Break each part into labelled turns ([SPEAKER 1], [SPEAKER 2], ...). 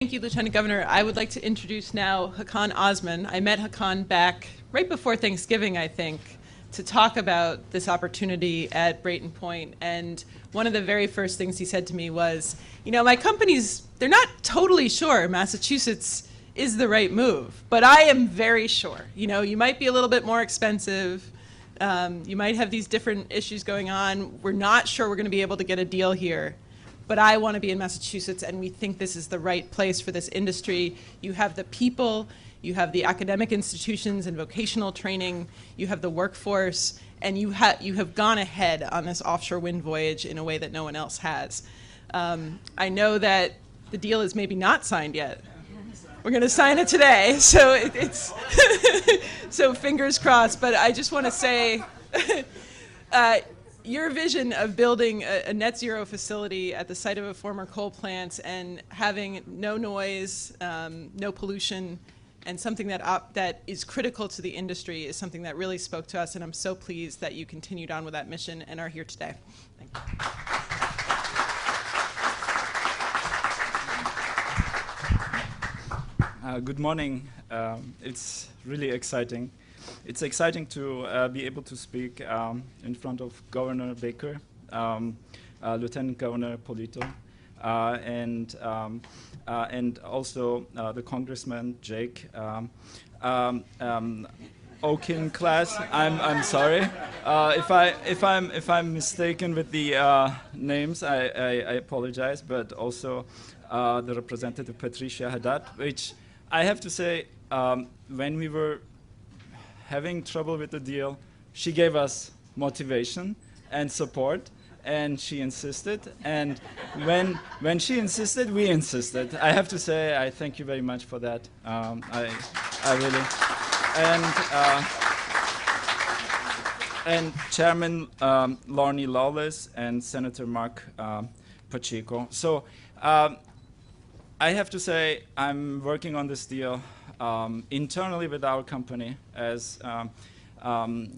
[SPEAKER 1] Thank you, Lieutenant Governor. I would like to introduce now Hakan Osman. I met Hakan back right before Thanksgiving, I think, to talk about this opportunity at Brayton Point. And one of the very first things he said to me was, you know, my companies, they're not totally sure Massachusetts is the right move, but I am very sure. You know, you might be a little bit more expensive. You might have these different issues going on. We're not sure we're going to be able to get a deal here. But I want to be in Massachusetts, and we think this is the right place for this industry. You have the people, you have the academic institutions and vocational training, you have the workforce, and you have gone ahead on this offshore wind voyage in a way that no one else has. I know that the deal is maybe not signed yet. We're going to sign it today, so it's so fingers crossed. But I just want to say, your vision of building a net zero facility at the site of a former coal plant and having no noise, no pollution, and something that is critical to the industry is something that really spoke to us, and I'm so pleased that you continued on with that mission and are here today. Thank
[SPEAKER 2] you. Good morning. It's really exciting. It's exciting to be able to speak in front of Governor Baker, Lieutenant Governor Polito, and also the Congressman Jake. Oaken class. I'm sorry if I'm mistaken with the names. I apologize, but also the Representative Patricia Haddad, which I have to say, when we were having trouble with the deal, she gave us motivation and support, and she insisted. And when she insisted, we insisted. I have to say, I thank you very much for that. I really. And Chairman Lorne Lawless and Senator Mark Pacheco. So I have to say, I'm working on this deal internally with our company. As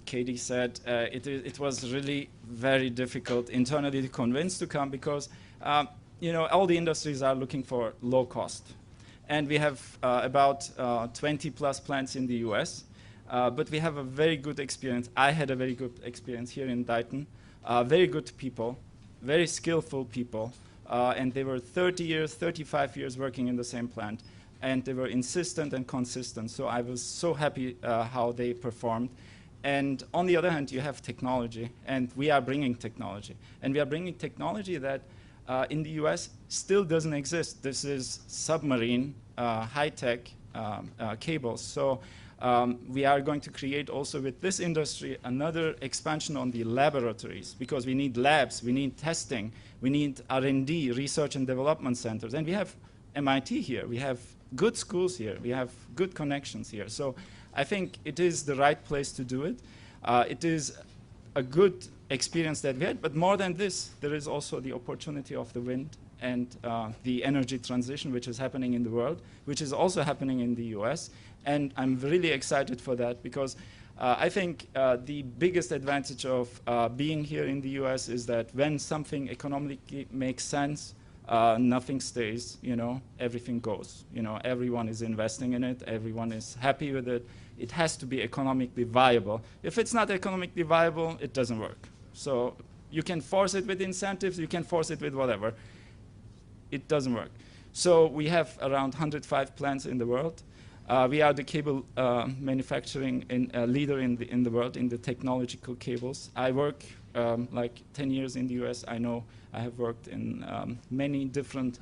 [SPEAKER 2] Katie said, it was really very difficult internally to convince to come because you know, all the industries are looking for low cost. And we have about 20 plus plants in the US, but we have a very good experience. I had a very good experience here in Dayton. Very good people, very skillful people, and they were 30 years, 35 years working in the same plant. And they were insistent and consistent. So I was so happy how they performed. And on the other hand, you have technology, and we are bringing technology. And we are bringing technology that in the US still doesn't exist. This is submarine, high-tech cables. So we are going to create also with this industry another expansion on the laboratories, because we need labs, we need testing, we need R&D, research and development centers. And we have MIT here, we have good schools here, we have good connections here. So I think it is the right place to do it. It is a good experience that we had, but more than this, there is also the opportunity of the wind and the energy transition which is happening in the world, which is also happening in the US. And I'm really excited for that because I think the biggest advantage of being here in the US is that when something economically makes sense, nothing stays, you know, everything goes. You know, everyone is investing in it, everyone is happy with it. It has to be economically viable. If it's not economically viable, it doesn't work. So you can force it with incentives, you can force it with whatever. It doesn't work. So we have around 105 plants in the world. We are the cable manufacturing leader in the world in the technological cables. I work like 10 years in the US. I know I have worked in many different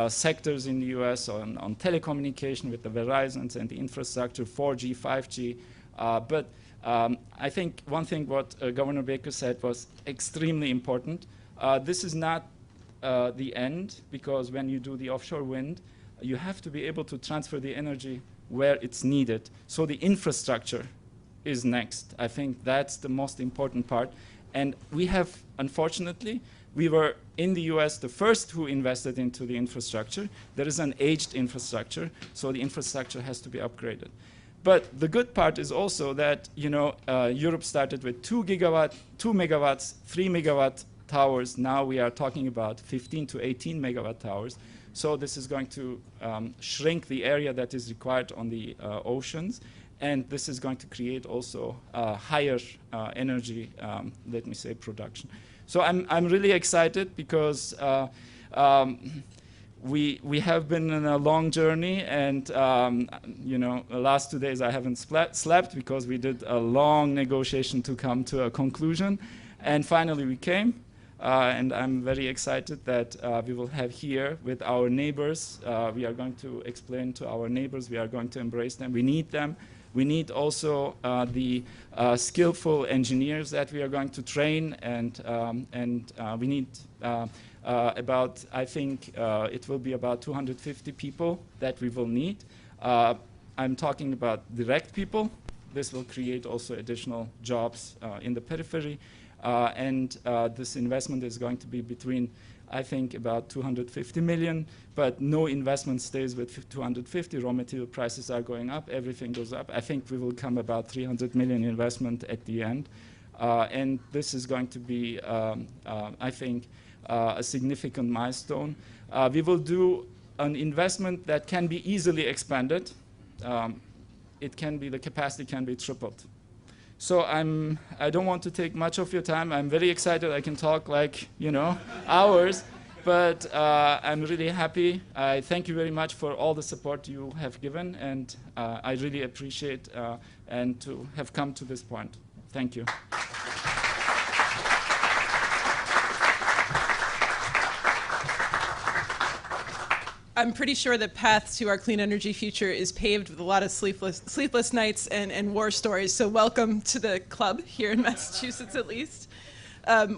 [SPEAKER 2] sectors in the US on telecommunication with the Verizons and the infrastructure, 4G, 5G. But I think one thing what Governor Baker said was extremely important. This is not the end, because when you do the offshore wind, you have to be able to transfer the energy where it's needed. So the infrastructure is next. I think that's the most important part. And we have, unfortunately, we were in the US the first who invested into the infrastructure. There is an aged infrastructure, so the infrastructure has to be upgraded. But the good part is also that, you know, Europe started with 2 megawatts, 3 megawatt towers. Now we are talking about 15 to 18 megawatt towers. So this is going to shrink the area that is required on the oceans. And this is going to create also higher energy, let me say, production. So I'm really excited because we have been in a long journey, and you know, the last 2 days I haven't slept because we did a long negotiation to come to a conclusion, and finally we came. And I'm very excited that we will have here with our neighbors. We are going to explain to our neighbors. We are going to embrace them. We need them. We need also the skillful engineers that we are going to train, and we need about, I think it will be about 250 people that we will need. I'm talking about direct people. This will create also additional jobs in the periphery. And this investment is going to be between, I think, about 250 million, but no investment stays with 250. Raw material prices are going up, everything goes up. I think we will come about 300 million investment at the end. And this is going to be, I think, a significant milestone. We will do an investment that can be easily expanded. The capacity can be tripled. So I don't want to take much of your time. I'm very excited. I can talk like, you know, hours, but I'm really happy. I thank you very much for all the support you have given, and I really appreciate and to have come to this point. Thank you.
[SPEAKER 1] I'm pretty sure the path to our clean energy future is paved with a lot of sleepless nights and war stories. So welcome to the club here in Massachusetts, at least.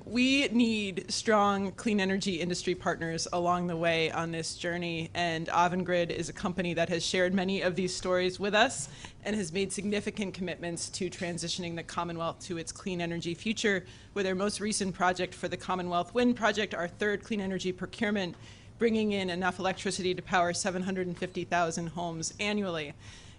[SPEAKER 1] We need strong clean energy industry partners along the way on this journey, and Avangrid is a company that has shared many of these stories with us and has made significant commitments to transitioning the Commonwealth to its clean energy future, with their most recent project for the Commonwealth Wind Project, our third clean energy procurement, bringing in enough electricity to power 750,000 homes annually.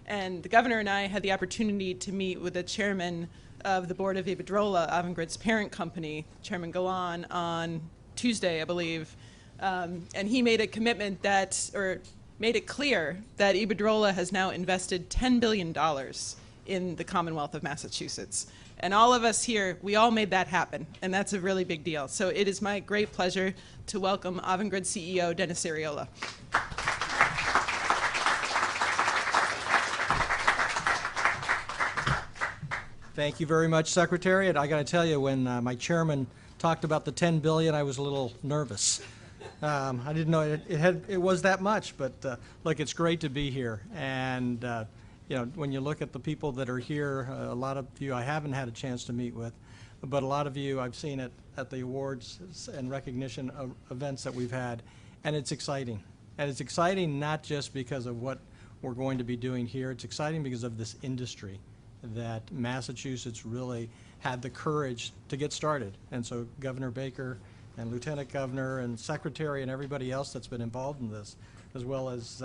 [SPEAKER 1] And the governor and I had the opportunity to meet with the chairman of the board of Iberdrola, Avangrid's parent company, Chairman Galan, on Tuesday, I believe. And he made a commitment made it clear that Iberdrola has now invested $10 billion in the Commonwealth of Massachusetts. And all of us here, we all made that happen, and that's a really big deal. So it is my great pleasure to welcome Avangrid CEO Dennis Arriola.
[SPEAKER 3] Thank you very much, Secretary. And I got to tell you, when my chairman talked about the $10 billion, I was a little nervous. I didn't know it was that much, but look, it's great to be here. And you know, when you look at the people that are here, a lot of you I haven't had a chance to meet with, but a lot of you I've seen at the awards and recognition of events that we've had, and it's exciting. And it's exciting not just because of what we're going to be doing here, it's exciting because of this industry that Massachusetts really had the courage to get started. And so Governor Baker and Lieutenant Governor and Secretary and everybody else that's been involved in this, as well as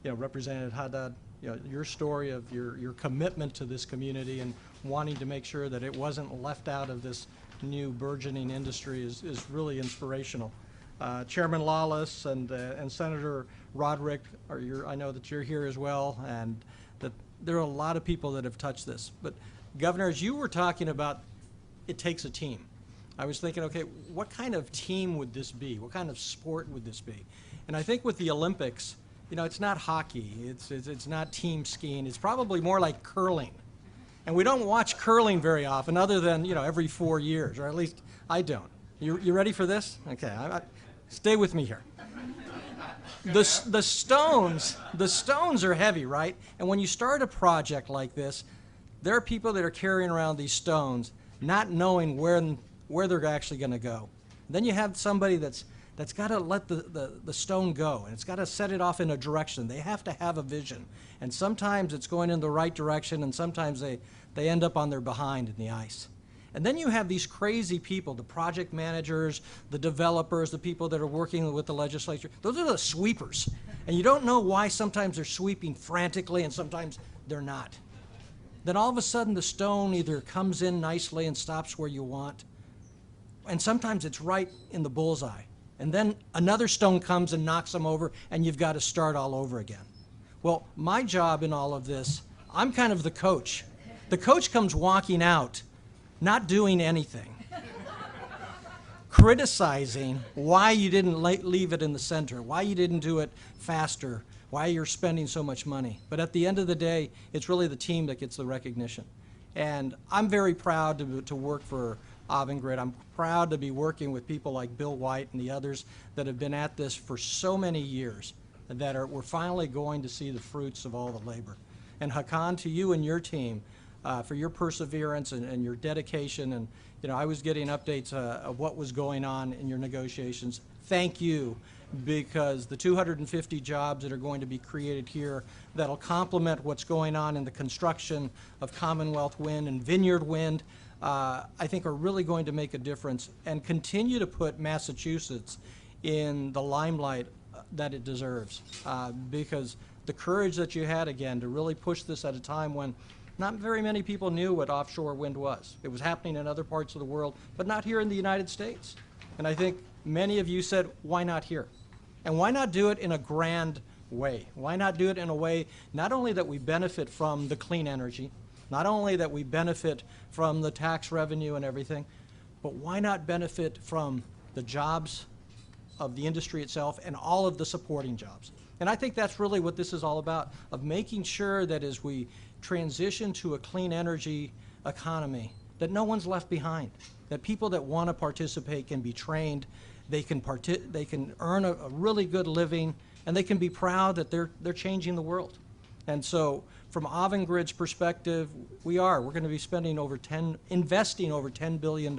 [SPEAKER 3] you know, Representative Haddad, you know, your story of your commitment to this community and wanting to make sure that it wasn't left out of this new burgeoning industry is really inspirational. Chairman Lawless and Senator Roderick, I know that you're here as well, and that there are a lot of people that have touched this. But Governor, as you were talking about, it takes a team. I was thinking, okay, what kind of team would this be? What kind of sport would this be? And I think with the Olympics, you know, it's not hockey, it's not team skiing, it's probably more like curling. And we don't watch curling very often, other than, you know, every 4 years, or at least I don't. You ready for this? Okay, stay with me here. The stones are heavy, right? And when you start a project like this, there are people that are carrying around these stones, not knowing where they're actually going to go. Then you have somebody that's got to let the stone go, and it's got to set it off in a direction. They have to have a vision. And sometimes it's going in the right direction, and sometimes they end up on their behind in the ice. And then you have these crazy people, the project managers, the developers, the people that are working with the legislature. Those are the sweepers. And you don't know why sometimes they're sweeping frantically and sometimes they're not. Then all of a sudden the stone either comes in nicely and stops where you want, and sometimes it's right in the bullseye. And then another stone comes and knocks them over, and you've got to start all over again. Well, my job in all of this, I'm kind of the coach. The coach comes walking out, not doing anything, criticizing why you didn't leave it in the center, why you didn't do it faster, why you're spending so much money. But at the end of the day, it's really the team that gets the recognition. And I'm very proud to work for Avangrid. I'm proud to be working with people like Bill White and the others that have been at this for so many years, that we're finally going to see the fruits of all the labor. And Hakan, to you and your team, for your perseverance and your dedication. And I was getting updates of what was going on in your negotiations. Thank you, because the 250 jobs that are going to be created here that'll complement what's going on in the construction of Commonwealth Wind and Vineyard Wind, I think are really going to make a difference and continue to put Massachusetts in the limelight that it deserves, because the courage that you had, again, to really push this at a time when not very many people knew what offshore wind was. It was happening in other parts of the world, but not here in the United States. And I think many of you said, why not here? And why not do it in a grand way? Why not do it in a way not only that we benefit from the clean energy, not only that we benefit from the tax revenue and everything, but why not benefit from the jobs of the industry itself and all of the supporting jobs? And I think that's really what this is all about, of making sure that as we transition to a clean energy economy, that no one's left behind, that people that want to participate can be trained, they can earn a really good living, and they can be proud that they're changing the world. And so from Avangrid's perspective, we're going to be investing over $10 billion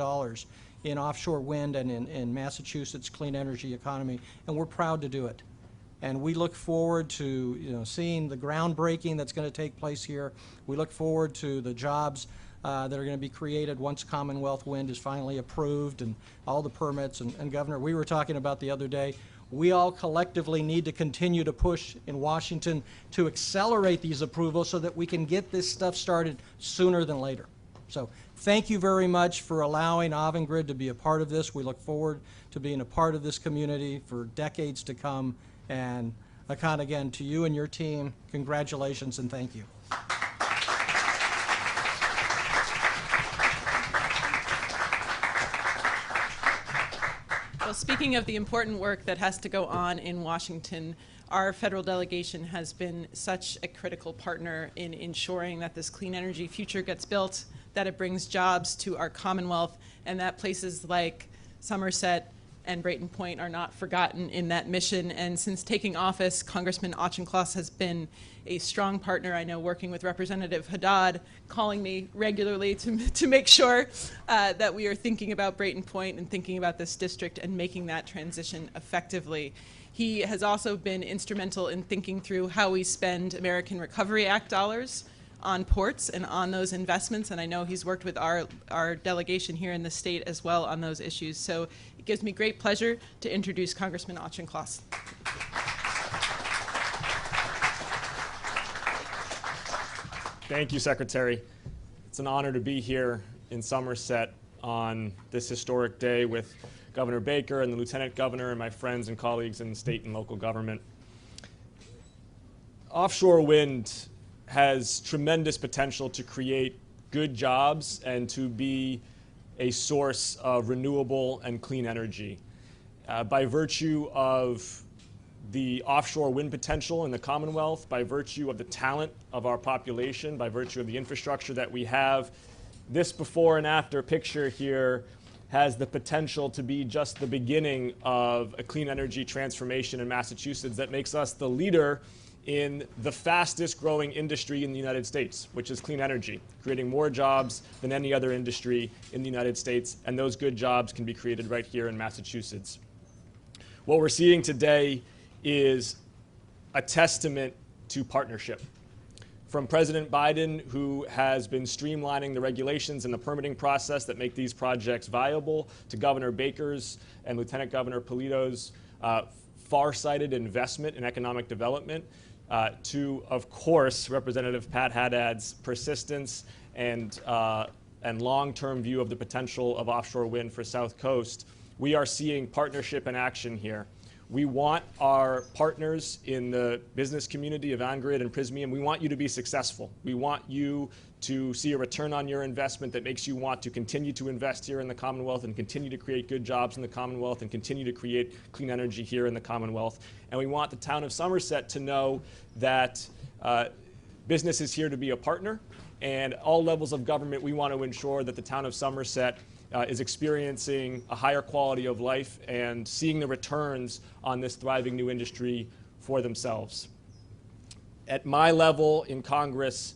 [SPEAKER 3] in offshore wind and in Massachusetts' clean energy economy, and we're proud to do it. And we look forward to seeing the groundbreaking that's going to take place here. We look forward to the jobs that are going to be created once Commonwealth Wind is finally approved and all the permits. And Governor, we were talking about the other day, we all collectively need to continue to push in Washington to accelerate these approvals so that we can get this stuff started sooner than later. So thank you very much for allowing Avangrid to be a part of this. We look forward to being a part of this community for decades to come. And Hakan, again, to you and your team, congratulations and thank you.
[SPEAKER 1] Well, speaking of the important work that has to go on in Washington, our federal delegation has been such a critical partner in ensuring that this clean energy future gets built, that it brings jobs to our Commonwealth, and that places like Somerset and Brayton Point are not forgotten in that mission. And since taking office, Congressman Auchincloss has been a strong partner. I know, working with Representative Haddad, calling me regularly to make sure that we are thinking about Brayton Point and thinking about this district and making that transition effectively. He has also been instrumental in thinking through how we spend American Recovery Act dollars on ports and on those investments, and I know he's worked with our delegation here in the state as well on those issues. So it gives me great pleasure to introduce Congressman Auchincloss.
[SPEAKER 4] Thank you, Secretary. It's an honor to be here in Somerset on this historic day with Governor Baker and the Lieutenant Governor and my friends and colleagues in state and local government. Offshore wind has tremendous potential to create good jobs and to be a source of renewable and clean energy. By virtue of the offshore wind potential in the Commonwealth, by virtue of the talent of our population, by virtue of the infrastructure that we have, this before and after picture here has the potential to be just the beginning of a clean energy transformation in Massachusetts that makes us the leader in the fastest growing industry in the United States, which is clean energy, creating more jobs than any other industry in the United States, and those good jobs can be created right here in Massachusetts. What we're seeing today is a testament to partnership. From President Biden, who has been streamlining the regulations and the permitting process that make these projects viable, to Governor Baker's and Lieutenant Governor Polito's far-sighted investment in economic development, to, of course, Representative Pat Haddad's persistence and long-term view of the potential of offshore wind for South Coast. we are seeing partnership in action here. We want our partners in the business community of OnGrid and Prismium, we want you to be successful. We want you to see a return on your investment that makes you want to continue to invest here in the Commonwealth and continue to create good jobs in the Commonwealth and continue to create clean energy here in the Commonwealth. And we want the town of Somerset to know that business is here to be a partner, and all levels of government, we want to ensure that the town of Somerset is experiencing a higher quality of life and seeing the returns on this thriving new industry for themselves. At my level in Congress,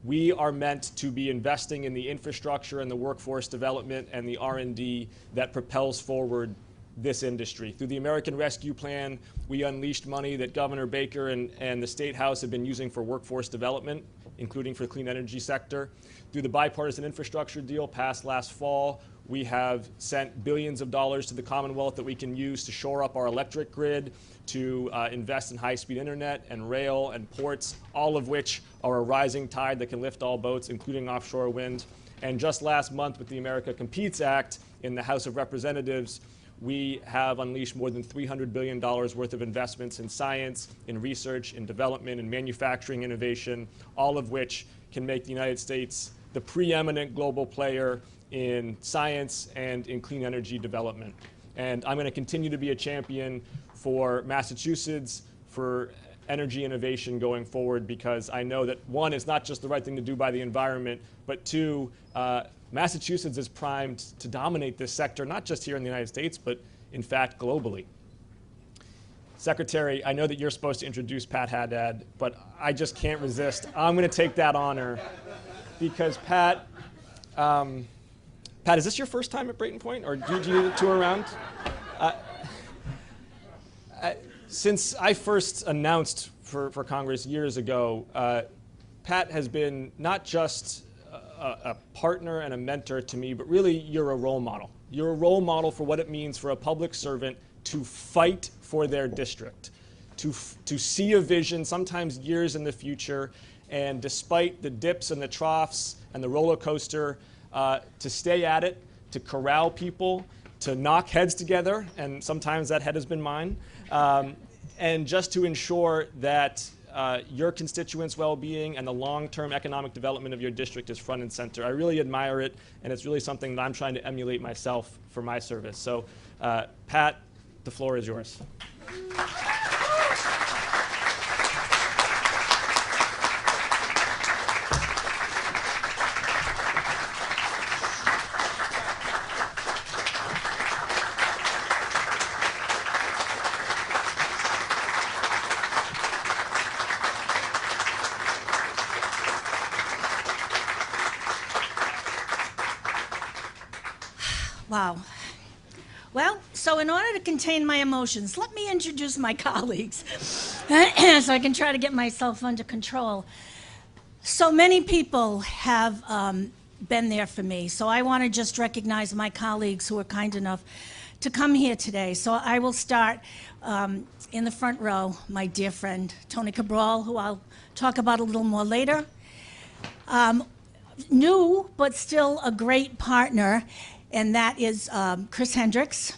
[SPEAKER 4] we are meant to be investing in the infrastructure and the workforce development and the R&D that propels forward this industry. Through the American Rescue Plan, we unleashed money that Governor Baker and the State House have been using for workforce development, including for the clean energy sector. Through the bipartisan infrastructure deal passed last fall, we have sent billions of dollars to the Commonwealth that we can use to shore up our electric grid, to invest in high-speed internet and rail and ports, all of which are a rising tide that can lift all boats, including offshore wind. And just last month with the America Competes Act in the House of Representatives, we have unleashed more than $300 billion worth of investments in science, in research, in development, in manufacturing innovation, all of which can make the United States the preeminent global player in science and in clean energy development. And I'm going to continue to be a champion for Massachusetts, for energy innovation going forward, because I know that, one, it's not just the right thing to do by the environment, but two, Massachusetts is primed to dominate this sector, not just here in the United States, but in fact globally. Secretary, I know that you're supposed to introduce Pat Haddad, but I just can't resist. I'm going to take that honor because Pat, is this your first time at Brayton Point, or do you tour around? Since I first announced for Congress years ago, Pat has been not just a partner and a mentor to me, but really you're a role model. You're a role model for what it means for a public servant to fight for their district, to see a vision, sometimes years in the future, and despite the dips and the troughs and the roller coaster, to stay at it, to corral people, to knock heads together, and sometimes that head has been mine, and just to ensure that your constituents' well-being and the long-term economic development of your district is front and center. I really admire it, and it's really something that I'm trying to emulate myself for my service. So, Pat, the floor is yours.
[SPEAKER 5] Wow. Well, so in order to contain my emotions, let me introduce my colleagues so I can try to get myself under control. So many people have been there for me, so I want to just recognize my colleagues who are kind enough to come here today. So I will start in the front row, my dear friend, Tony Cabral, who I'll talk about a little more later. New, but still a great partner, and that is Chris Hendricks.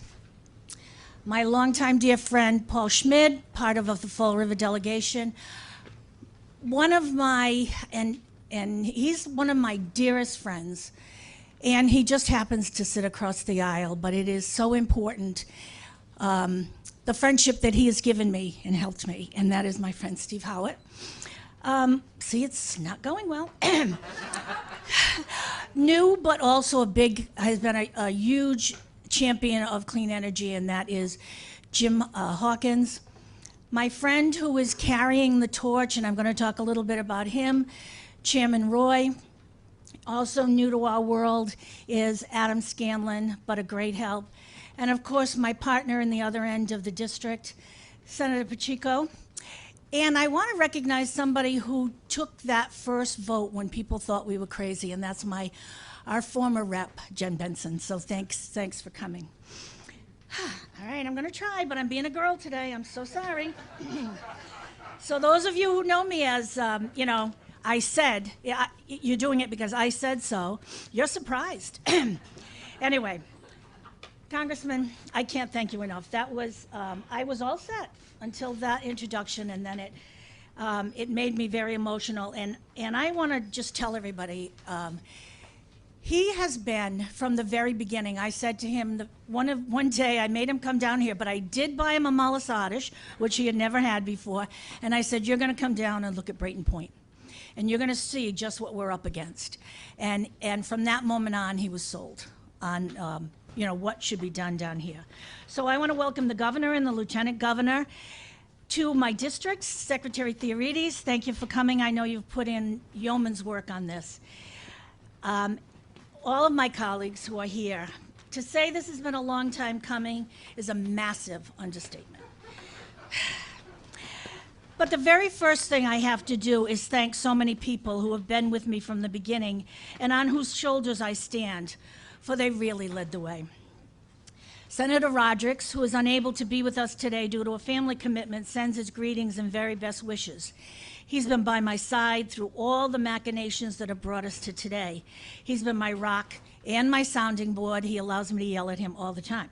[SPEAKER 5] My longtime dear friend, Paul Schmid, part of the Fall River delegation. One of my, and he's one of my dearest friends, and he just happens to sit across the aisle, but it is so important, the friendship that he has given me and helped me, and that is my friend Steve Howitt. See, it's not going well. New, but also has been a huge champion of clean energy, and that is Jim Hawkins. My friend who is carrying the torch, and I'm going to talk a little bit about him, Chairman Roy. Also new to our world is Adam Scanlon, but a great help. And of course, my partner in the other end of the district, Senator Pacheco. And I want to recognize somebody who took that first vote when people thought we were crazy, and that's our former rep, Jen Benson. So thanks for coming. All right, I'm going to try, but I'm being a girl today. I'm so sorry. So those of you who know me as, I said, you're doing it because I said so, you're surprised. Anyway, Congressman, I can't thank you enough. That was, I was all set until that introduction, and then it made me very emotional. And I want to just tell everybody, he has been from the very beginning. I said to him one day, I made him come down here, but I did buy him a Malasadish, which he had never had before. And I said, you're going to come down and look at Brayton Point, and you're going to see just what we're up against. And from that moment on, he was sold on what should be done down here. So I want to welcome the governor and the lieutenant governor to my district. Secretary Theorides, thank you for coming. I know you've put in yeoman's work on this. All of my colleagues who are here, to say this has been a long time coming is a massive understatement. But the very first thing I have to do is thank so many people who have been with me from the beginning and on whose shoulders I stand, for they really led the way. Senator Rodericks, who is unable to be with us today due to a family commitment, sends his greetings and very best wishes. He's been by my side through all the machinations that have brought us to today. He's been my rock and my sounding board. He allows me to yell at him all the time.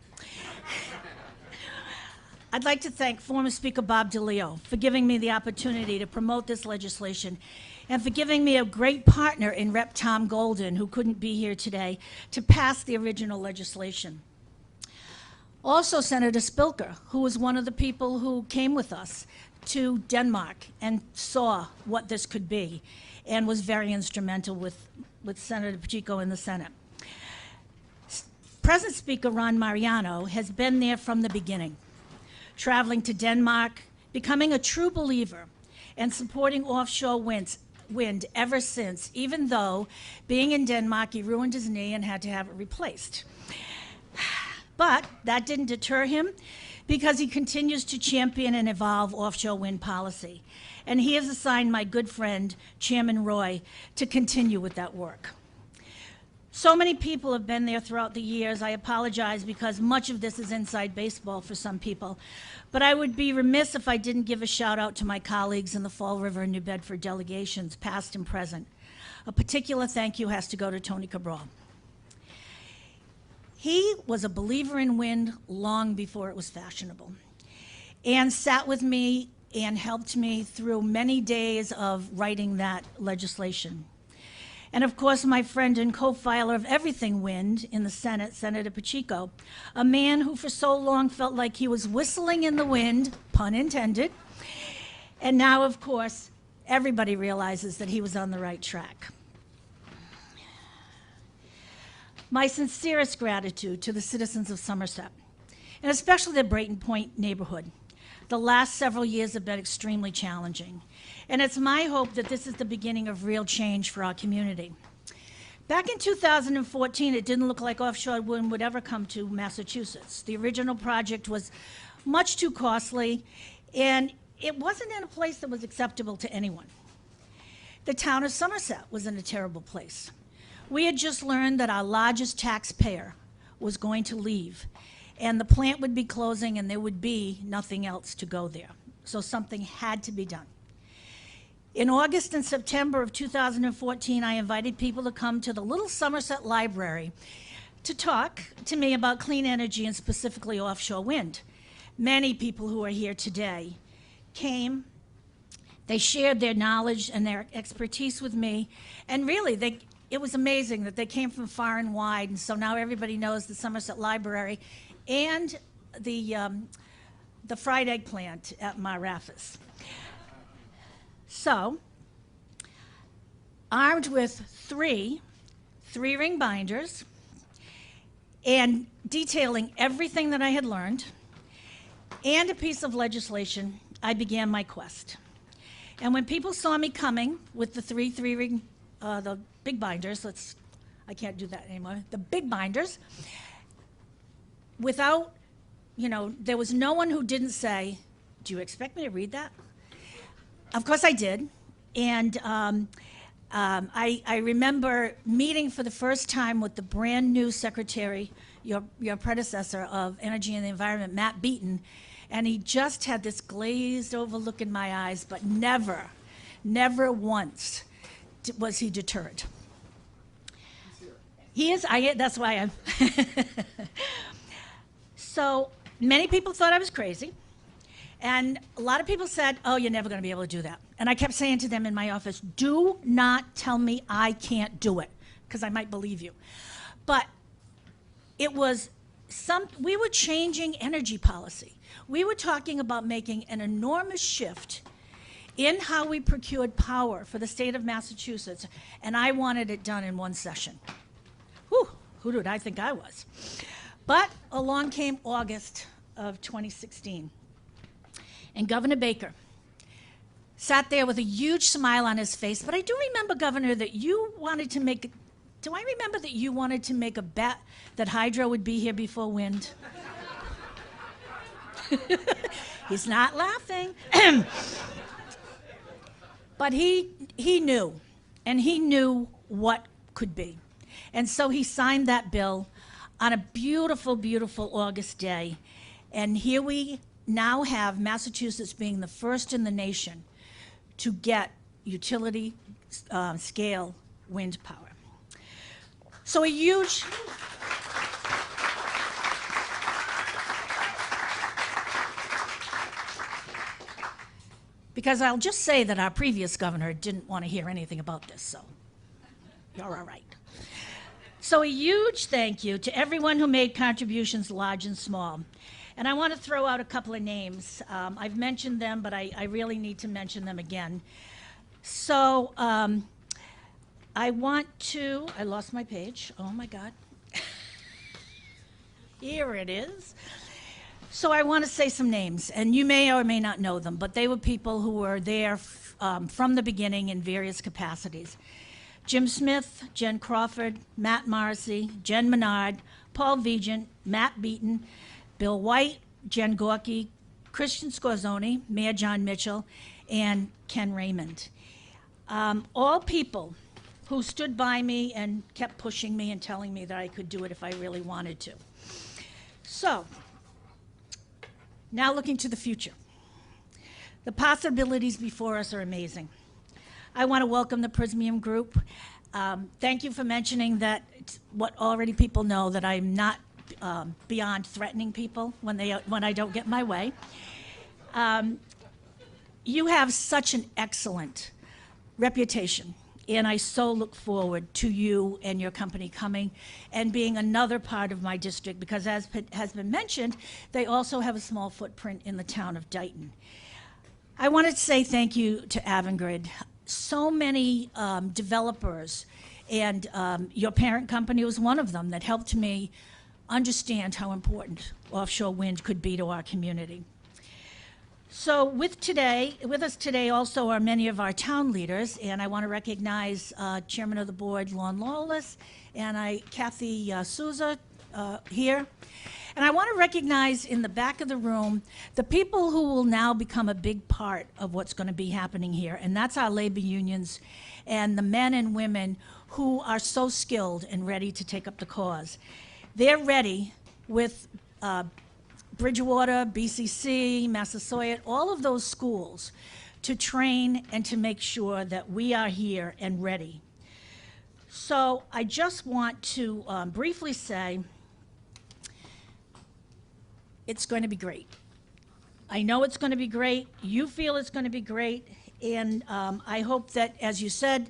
[SPEAKER 5] I'd like to thank former Speaker Bob DeLeo for giving me the opportunity to promote this legislation, and for giving me a great partner in Rep. Tom Golden, who couldn't be here today, to pass the original legislation. Also, Senator Spilker, who was one of the people who came with us to Denmark and saw what this could be, and was very instrumental with Senator Pacheco in the Senate. Present Speaker Ron Mariano has been there from the beginning, traveling to Denmark, becoming a true believer, and supporting offshore wind ever since, even though, being in Denmark, he ruined his knee and had to have it replaced. But that didn't deter him, because he continues to champion and evolve offshore wind policy. And he has assigned my good friend, Chairman Roy, to continue with that work. So many people have been there throughout the years. I apologize, because much of this is inside baseball for some people. But I would be remiss if I didn't give a shout out to my colleagues in the Fall River and New Bedford delegations, past and present. A particular thank you has to go to Tony Cabral. He was a believer in wind long before it was fashionable, and sat with me and helped me through many days of writing that legislation. And of course, my friend and co-filer of everything wind in the Senate, Senator Pacheco, a man who for so long felt like he was whistling in the wind, pun intended, and now, of course, everybody realizes that he was on the right track. My sincerest gratitude to the citizens of Somerset, and especially the Brayton Point neighborhood. The last several years have been extremely challenging, and it's my hope that this is the beginning of real change for our community. Back in 2014, it didn't look like offshore wind would ever come to Massachusetts. The original project was much too costly, and it wasn't in a place that was acceptable to anyone. The town of Somerset was in a terrible place. We had just learned that our largest taxpayer was going to leave, and the plant would be closing, and there would be nothing else to go there. So something had to be done. In August and September of 2014, I invited people to come to the little Somerset Library to talk to me about clean energy, and specifically offshore wind. Many people who are here today came. They shared their knowledge and their expertise with me, and really, it was amazing that they came from far and wide, and so now everybody knows the Somerset Library and the fried eggplant at Marafis. So, armed with three-ring binders, and detailing everything that I had learned, and a piece of legislation, I began my quest. And when people saw me coming with the three-ring, the big binders, I can't do that anymore, the big binders, without, there was no one who didn't say, do you expect me to read that? Of course I did. And I remember meeting for the first time with the brand new secretary, your predecessor of Energy and the Environment, Matt Beaton, and he just had this glazed over look in my eyes, but never once was he deterred. He is, that's why I'm. So many people thought I was crazy. And a lot of people said, oh, you're never going to be able to do that. And I kept saying to them in my office, do not tell me I can't do it, because I might believe you. But it was we were changing energy policy. We were talking about making an enormous shift in how we procured power for the state of Massachusetts, and I wanted it done in one session. Whew, who did I think I was? But along came August of 2016. And Governor Baker sat there with a huge smile on his face. But I do remember, Governor, that you wanted to make, do I remember that you wanted to make a bet that hydro would be here before wind? He's not laughing. But he knew, and he knew what could be. And so he signed that bill on a beautiful, beautiful August day. And here we now have Massachusetts being the first in the nation to get utility scale wind power. So a huge, because I'll just say that our previous governor didn't want to hear anything about this, so you're all right. So a huge thank you to everyone who made contributions large and small. And I want to throw out a couple of names. I've mentioned them, but I really need to mention them again. So I lost my page. Oh my God. Here it is. So I want to say some names, and you may or may not know them, but they were people who were there from the beginning in various capacities. Jim Smith, Jen Crawford, Matt Morrissey, Jen Menard, Paul Vigent, Matt Beaton, Bill White, Jen Gorky, Christian Scorzoni, Mayor John Mitchell, and Ken Raymond. All people who stood by me and kept pushing me and telling me that I could do it if I really wanted to. So, now looking to the future. The possibilities before us are amazing. I want to welcome the Prismium Group. Thank you for mentioning that what already people know, that I'm not beyond threatening people when I don't get my way. You have such an excellent reputation, and I so look forward to you and your company coming and being another part of my district, because as has been mentioned, they also have a small footprint in the town of Dayton. I wanted to say thank you to Avangrid. So many developers, and your parent company was one of them that helped me understand how important offshore wind could be to our community. So with us today also are many of our town leaders, and I want to recognize Chairman of the Board, Lon Lawless, and Kathy Souza here. And I want to recognize in the back of the room the people who will now become a big part of what's going to be happening here, and that's our labor unions and the men and women who are so skilled and ready to take up the cause. They're ready with Bridgewater, BCC, Massasoit, all of those schools to train and to make sure that we are here and ready. So I just want to briefly say it's going to be great. I know it's going to be great. You feel it's going to be great. And I hope that, as you said,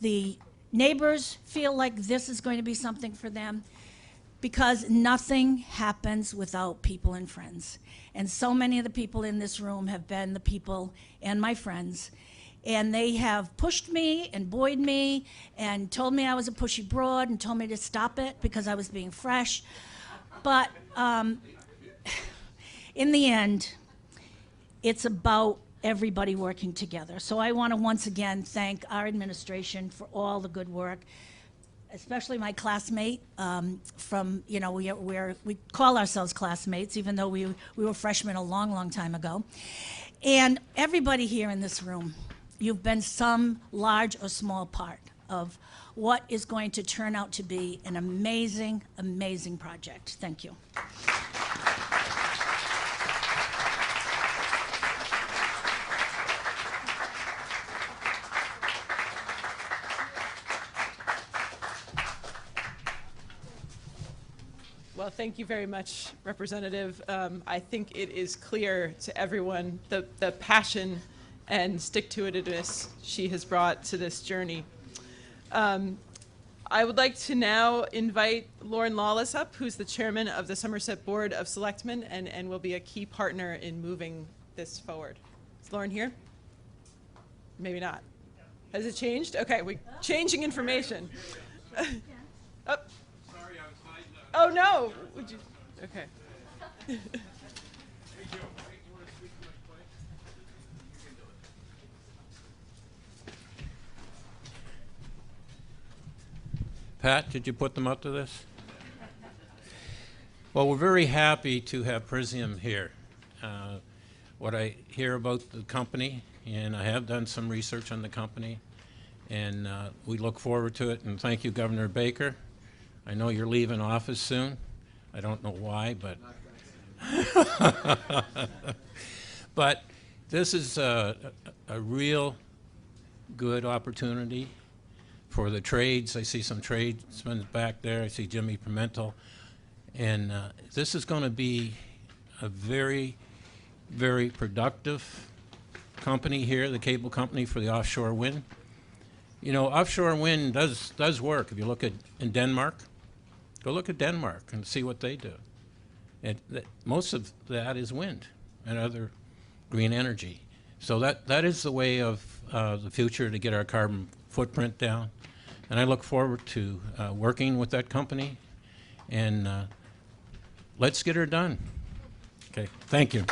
[SPEAKER 5] the neighbors feel like this is going to be something for them, because nothing happens without people and friends. And so many of the people in this room have been the people and my friends. And they have pushed me and buoyed me and told me I was a pushy broad and told me to stop it because I was being fresh. But in the end, it's about everybody working together. So I want to once again thank our administration for all the good work, especially my classmate from, we call ourselves classmates, even though we were freshmen a long, long time ago. And everybody here in this room, you've been some large or small part of what is going to turn out to be an amazing, amazing project. Thank you.
[SPEAKER 1] Well, thank you very much, Representative. I think it is clear to everyone the passion and stick-to-itiveness she has brought to this journey. I would like to now invite Lauren Lawless up, who's the chairman of the Somerset Board of Selectmen and will be a key partner in moving this forward. Is Lauren here? Maybe not. Has it changed? Okay, we're changing information. Oh.
[SPEAKER 6] Sorry, I was hiding.
[SPEAKER 1] Oh, no. Would you? Okay.
[SPEAKER 6] Pat, did you put them up to this? Well, we're very happy to have Prisium here. What I hear about the company, and I have done some research on the company, and we look forward to it. And thank you, Governor Baker. I know you're leaving office soon. I don't know why, but but this is a real good opportunity for the trades. I see some tradesmen back there. I see Jimmy Pimentel. And this is going to be a very, very productive company here, the cable company for the offshore wind. You know, offshore wind does work. If you look at in Denmark, go look at Denmark and see what they do. And most of that is wind and other green energy. So that is the way of the future to get our carbon footprint down. And I look forward to working with that company, and let's get her done. Okay, thank you.